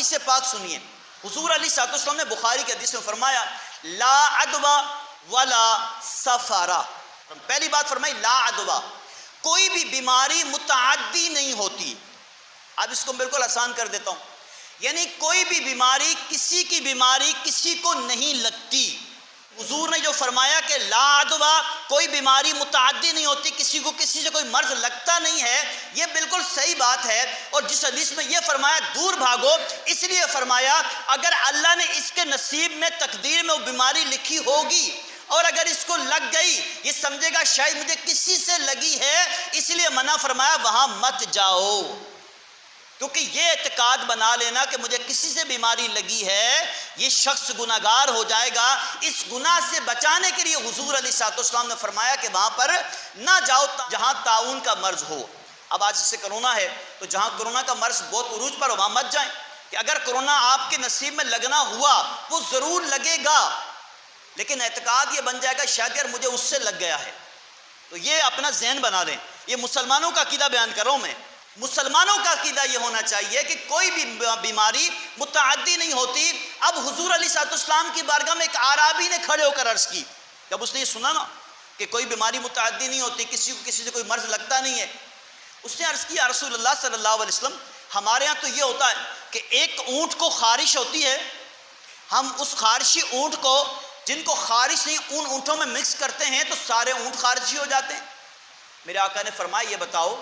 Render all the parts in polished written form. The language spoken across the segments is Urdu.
حدیث پاک سنیے، حضور علیہ الصلوۃ والسلام نے بخاری کی حدیث میں فرمایا لا عدوہ ولا سفرا. پہلی بات فرمائی لا عدوہ، کوئی بھی بیماری متعدی نہیں ہوتی. اب اس کو بالکل آسان کر دیتا ہوں، یعنی کوئی بھی بیماری کسی کو نہیں لگتی. حضور نے جو فرمایا کہ لا عدوہ، کوئی بیماری متعدی نہیں ہوتی، کسی سے کوئی مرض لگتا نہیں ہے، یہ بالکل صحیح بات ہے. اور جس حدیث میں یہ فرمایا دور بھاگو، اس لیے فرمایا اگر اللہ نے اس کے نصیب میں تقدیر میں وہ بیماری لکھی ہوگی اور اگر اس کو لگ گئی، یہ سمجھے گا شاید مجھے کسی سے لگی ہے، اس لیے منع فرمایا وہاں مت جاؤ. کیونکہ یہ اعتقاد بنا لینا کہ مجھے کسی سے بیماری لگی ہے، یہ شخص گناہگار ہو جائے گا. اس گناہ سے بچانے کے لیے حضور علیہ الصلوۃ والسلام نے فرمایا کہ وہاں پر نہ جاؤ جہاں طاعون کا مرض ہو. اب آج جیسے کرونا ہے تو جہاں کرونا کا مرض بہت عروج پر ہو وہاں مت جائیں، کہ اگر کرونا آپ کے نصیب میں لگنا ہوا وہ ضرور لگے گا، لیکن اعتقاد یہ بن جائے گا شاید یار مجھے اس سے لگ گیا ہے. تو یہ اپنا ذہن بنا لیں. یہ مسلمانوں کا عقیدہ بیان کر رہا ہوں میں. مسلمانوں کا عقیدہ یہ ہونا چاہیے کہ کوئی بھی بیماری متعدی نہیں ہوتی. اب حضور علیہ الصلوۃ والسلام کی بارگاہ میں ایک اعرابی نے کھڑے ہو کر عرض کی، جب اس نے یہ سنا نا کہ کوئی بیماری متعدی نہیں ہوتی، کسی سے کوئی مرض لگتا نہیں ہے، اس نے عرض کی یا رسول اللہ صلی اللہ علیہ وسلم، ہمارے ہاں تو یہ ہوتا ہے کہ ایک اونٹ کو خارش ہوتی ہے، ہم اس خارشی اونٹ کو، جن کو خارش نہیں، ان اونٹوں میں مکس کرتے ہیں تو سارے اونٹ خارشی ہو جاتے ہیں. میرے آقا نے فرمایا یہ بتاؤ،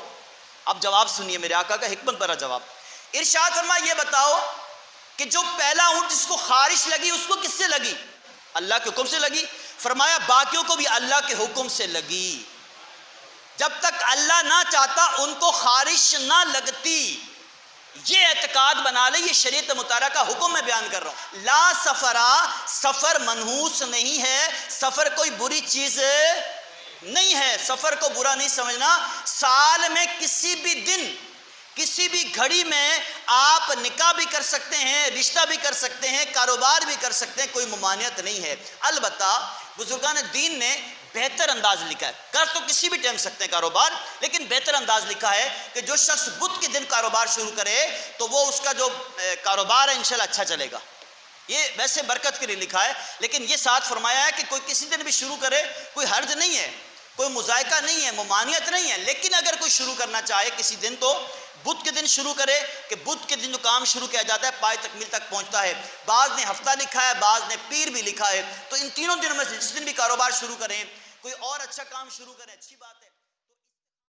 اب جواب سنیے میرے آقا کا حکمت بھرا جواب. ارشاد فرمایا یہ بتاؤ کہ جو پہلا اونٹ جس کو خارش لگی اس کو کس سے لگی؟ اللہ کے حکم سے لگی. فرمایا باقیوں کو بھی اللہ کے حکم سے لگی، جب تک اللہ نہ چاہتا ان کو خارش نہ لگتی. یہ اعتقاد بنا لے، یہ شریعت مطالعہ کا حکم میں بیان کر رہا ہوں. لا سفرا، سفر منحوس نہیں ہے، سفر کوئی بری چیز نہیں ہے، سفر کو برا نہیں سمجھنا. سال میں کسی بھی دن، کسی بھی گھڑی میں آپ نکاح بھی کر سکتے ہیں، رشتہ بھی کر سکتے ہیں، کاروبار بھی کر سکتے ہیں، کوئی ممانعت نہیں ہے. البتہ بزرگان دین نے بہتر انداز لکھا ہے، کر تو کسی بھی ٹائم سکتے ہیں کاروبار، لیکن بہتر انداز لکھا ہے کہ جو شخص بدھ کے دن کاروبار شروع کرے تو وہ اس کا جو کاروبار ہے انشاءاللہ اچھا چلے گا. یہ ویسے برکت کے لیے لکھا ہے، لیکن یہ ساتھ فرمایا ہے کہ کوئی کسی دن بھی شروع کرے، کوئی حرج نہیں ہے، کوئی مذائقہ نہیں ہے، ممانعت نہیں ہے. لیکن اگر کوئی شروع کرنا چاہے کسی دن تو بدھ کے دن شروع کرے، کہ بدھ کے دن جو کام شروع کیا جاتا ہے پائے تکمیل تک پہنچتا ہے. بعض نے ہفتہ لکھا ہے، بعض نے پیر بھی لکھا ہے. تو ان تینوں دنوں میں سے جس دن بھی کاروبار شروع کریں، کوئی اور اچھا کام شروع کریں، اچھی بات ہے.